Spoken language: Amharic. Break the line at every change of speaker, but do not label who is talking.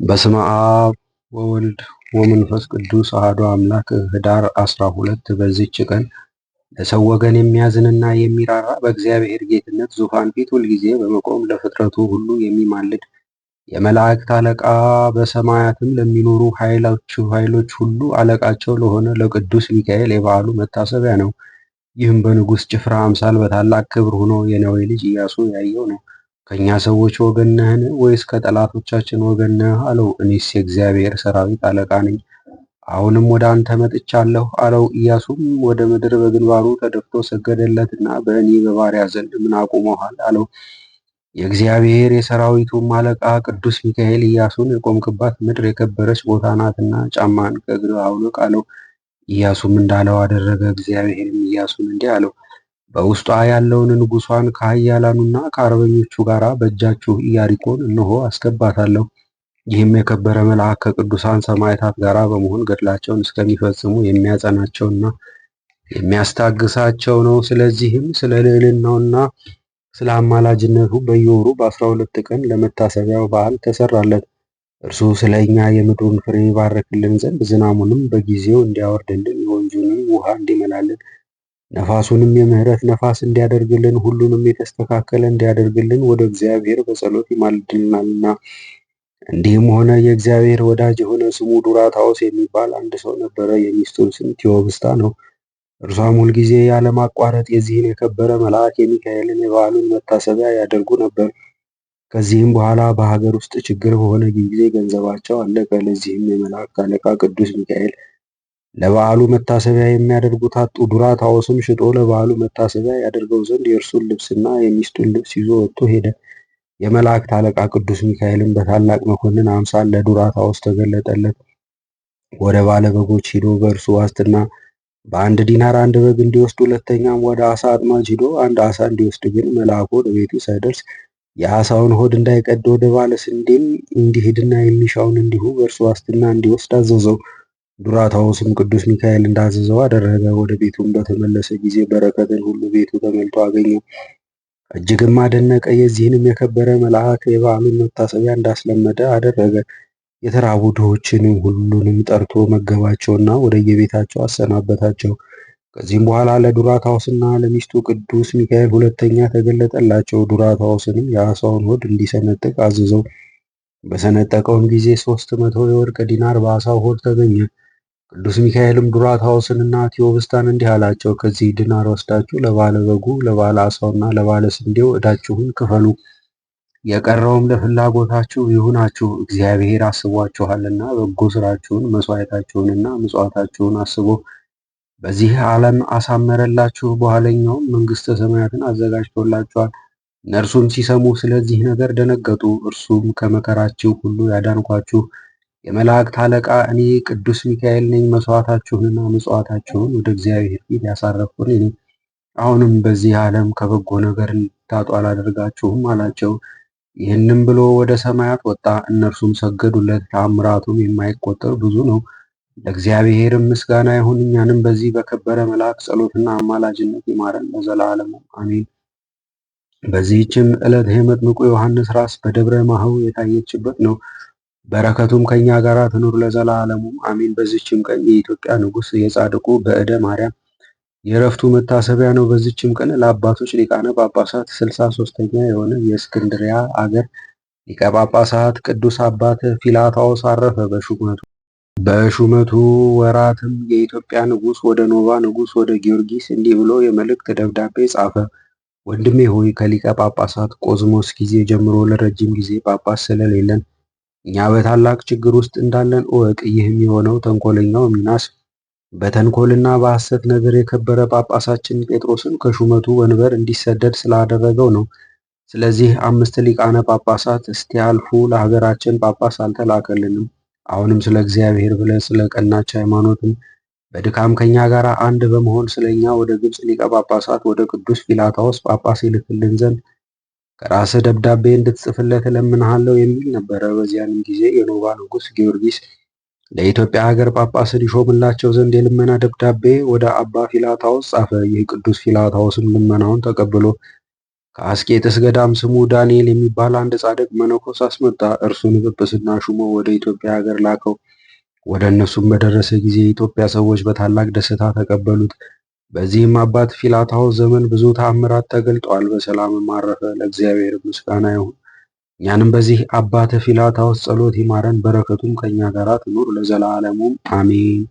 በስመ አብ ወወልድ ወመንፈስ ቅዱስ አሐዱ አምላክ። ኅዳር 12 በዚች ቀን ለሰው ወገን የሚያዝንና የሚራራ በእግዚአብሔር ጌትነት ዙፋን ፊት ሁልጊዜ በመቆም ለፍጥረቱ ሁሉ የሚማልድ የመላእክት አለቃ በሰማያትም ለሚኖሩ ኃይሎች ሁሉ አለቃቸው ለሆነ ለቅዱስ ሚካኤል የበዓሉ መታሰቢያ ነው። ይህም በንጉሥ ጭፍራ አምሳል በታላቅ ክብር ሆኖ የነዌ ልጅ ኢያሱ ያየው ነው። ከእኛ ሰዎች ወገን ነህን? ወይስ ከጠላቶቻችን ወገን ነህ? አለው። እኔስ የእግዚአብሔር ሰራዊት አለቃ ነኝ፣ አሁንም ወደ አንተ መጥቻለሁ አለው። ኢያሱም ወደ ምድር በግንባሩ ተደፍቶ ሰገደለትና በእኔ በባሪያ ዘንድ ምን አቁሞሃል? አለው። የእግዚአብሔር የሰራዊቱም አለቃ ቅዱስ ሚካኤል ኢያሱን የቆምክባት ምድር የከበረች ቦታ ናትና ጫማን ከእግርህ አውልቅ አለው። ኢያሱም እንዳለው አደረገ። እግዚአብሔርም ኢያሱን እንዲህ አለው፣ በውስጧ ያለውን ንጉሷን ከኃያላኑና ከአርበኞቹ ጋር በእጃችሁ ኢያሪኮን እነሆ አስገባታለሁ። ይህም የከበረ መልአክ ከቅዱሳን ሰማዕታት ጋር በመሆን ገድላቸውን እስከሚፈጽሙ የሚያጸናቸውና የሚያስታግሳቸው ነው። ስለዚህም ስለ ልዕልናውና ስለ አማላጅነቱ በየወሩ በ12 ቀን ለመታሰቢያው በዓል ተሰራለት። እርሱ ስለ እኛ የምድሩን ፍሬ ይባርክልን ዘንድ ዝናሙንም በጊዜው እንዲያወርድልን፣ የወንዙንም ውሃ እንዲመላልን፣ ነፋሱንም የምሕረት ነፋስ እንዲያደርግልን፣ ሁሉንም የተስተካከለ እንዲያደርግልን ወደ እግዚአብሔር በጸሎት ይማልድልናልና። እንዲህም ሆነ። የእግዚአብሔር ወዳጅ የሆነ ስሙ ዱራታዎስ የሚባል አንድ ሰው ነበረ። የሚስቱን ስም ቴዎብስታ ነው። እርሷም ሁልጊዜ ያለማቋረጥ የዚህን የከበረ መልአክ የሚካኤልን የበዓሉን መታሰቢያ ያደርጉ ነበር። ከዚህም በኋላ በሀገር ውስጥ ችግር በሆነ ጊዜ ገንዘባቸው አለቀ። ለዚህም የመላእክት አለቃ ቅዱስ ሚካኤል ለበዓሉ መታሰቢያ የሚያደርጉት አጡ። ዱራታዎስም ሽጦ ለበዓሉ መታሰቢያ ያደርገው ዘንድ የእርሱን ልብስና የሚስቱን ልብስ ይዞ ወጥቶ ሄደ። የመላእክት አለቃ ቅዱስ ሚካኤልም በታላቅ መኮንን አምሳል ለዱራታዎስ ተገለጠለት። ወደ ባለ በጎች ሂዶ በእርሱ ዋስትና በ1 ዲናር 1 በግ እንዲወስድ፣ ሁለተኛም ወደ አሳ አጥማጅ ሂዶ 1 አሳ እንዲወስድ፣ ግን መልአኩ ወደ ቤቱ ሳይደርስ የአሳውን ሆድ እንዳይቀድ ወደ ባለ ስንዴም እንዲሄድና የሚሻውን እንዲሁ በእርሱ ዋስትና እንዲወስድ አዘዘው። ዱራታዎስም ቅዱስ ሚካኤል እንዳዘዘው አደረገ። ወደ ቤቱም በተመለሰ ጊዜ በረከትን ሁሉ ቤቱ ተሞልቶ አገኘው። እጅግም አደነቀ። የዚህንም የከበረ መልአክ የበዓሉን መታሰቢያ እንዳስለመደ አደረገ። የተራቡ ድሆችንም ሁሉንም ጠርቶ መገባቸውና ወደየቤታቸው አሰናበታቸው። ከዚህም በኋላ ለዱራታዎስና ለሚስቱ ቅዱስ ሚካኤል ሁለተኛ ተገለጠላቸው። ዱራታዎስንም የአሳውን ሆድ እንዲሰነጥቅ አዘዘው። በሰነጠቀውም ጊዜ 300 የወርቅ ዲናር በአሳው ሆድ ተገኘ። ቅዱስ ሚካኤልም ዱራታዎስንና ቴዎብስታን እንዲህ አላቸው፣ ከዚህ ዲናር ወስዳችሁ ለባለ በጉ፣ ለባለ አሳውና ለባለ ስንዴው ዕዳችሁን ክፈሉ። የቀረውም ለፍላጎታችሁ ይሁናችሁ። እግዚአብሔር አስቧችኋልና በጎ ስራችሁን፣ መስዋዕታችሁንና ምጽዋታችሁን አስቦ በዚህ ዓለም አሳመረላችሁ። በኋለኛውም መንግሥተ ሰማያትን አዘጋጅቶላችኋል። እነርሱም ሲሰሙ ስለዚህ ነገር ደነገጡ። እርሱም ከመከራችሁ ሁሉ ያዳንኳችሁ የመላእክት አለቃ እኔ ቅዱስ ሚካኤል ነኝ። መስዋዕታችሁንና ምጽዋታችሁን ወደ እግዚአብሔር ፊት ያሳረፍኩ እኔ ነኝ። አሁንም በዚህ ዓለም ከበጎ ነገር እንድታጡ አላደርጋችሁም አላቸው። ይህንም ብሎ ወደ ሰማያት ወጣ። እነርሱም ሰገዱለት። ተአምራቱም የማይቆጠር ብዙ ነው። ለእግዚአብሔርም ምስጋና ይሁን። እኛንም በዚህ በከበረ መልአክ ጸሎትና አማላጅነት ይማረን ለዘላለሙ አሜን። በዚህችም ዕለት የመጥምቁ ዮሐንስ ራስ በደብረ ማህው የታየችበት ነው። በረከቱም ከኛ ጋር ትኑር ለዘላለሙ አሜን። በዚህችም ቀን የኢትዮጵያ ንጉሥ የጻድቁ በዕደ ማርያም የዕረፍቱ መታሰቢያ ነው። በዚህችም ቀን ለአባቶች ሊቃነ ጳጳሳት 63ኛ የሆነ የእስክንድሪያ አገር ሊቀ ጳጳሳት ቅዱስ አባት ፊላታዎስ አረፈ። በሹመቱ ወራትም የኢትዮጵያ ንጉሥ ወደ ኖባ ንጉሥ ወደ ጊዮርጊስ እንዲህ ብሎ የመልእክት ደብዳቤ ጻፈ። ወንድሜ ሆይ ከሊቀ ጳጳሳት ቆዝሞስ ጊዜ ጀምሮ ለረጅም ጊዜ ጳጳስ ስለሌለን እኛ በታላቅ ችግር ውስጥ እንዳለን እወቅ። ይህም የሆነው ተንኮለኛው ሚናስ በተንኮልና በሐሰት ነገር የከበረ ጳጳሳችን ጴጥሮስን ከሹመቱ ወንበር እንዲሰደድ ስላደረገው ነው። ስለዚህ 5 ሊቃነ ጳጳሳት እስቲያልፉ ለሀገራችን ጳጳስ አልተላከልንም። አሁንም ስለ እግዚአብሔር ብለህ ስለ ቀናች ሃይማኖትም በድካም ከኛ ጋር አንድ በመሆን ስለኛ ወደ ግብፅ ሊቀ ጳጳሳት ወደ ቅዱስ ፊላታዎስ ጳጳስ ይልክልን ዘንድ ከራስህ ደብዳቤ እንድትጽፍለት እለምንሃለሁ የሚል ነበረ። በዚያንም ጊዜ የኖባ ንጉሥ ጊዮርጊስ ለኢትዮጵያ ሀገር ጳጳስን ይሾምላቸው ዘንድ የልመና ደብዳቤ ወደ አባ ፊላታዎስ ጻፈ። ይህ ቅዱስ ፊላታዎስም ልመናውን ተቀብሎ ከአስቄጥስ ገዳም ስሙ ዳንኤል የሚባል አንድ ጻድቅ መነኮስ አስመጣ። እርሱን ጵጵስና ሹሞ ወደ ኢትዮጵያ ሀገር ላከው። ወደ እነሱም በደረሰ ጊዜ የኢትዮጵያ ሰዎች በታላቅ ደስታ ተቀበሉት። በዚህም አባት ፊላታዎስ ዘመን ብዙ ተአምራት ተገልጠዋል። በሰላምም አረፈ። ለእግዚአብሔር ምስጋና ይሁን። እኛንም በዚህ አባት ፊላታዎስ ጸሎት ይማረን፣ በረከቱም ከእኛ ጋር ትኑር ለዘላለሙ አሜን።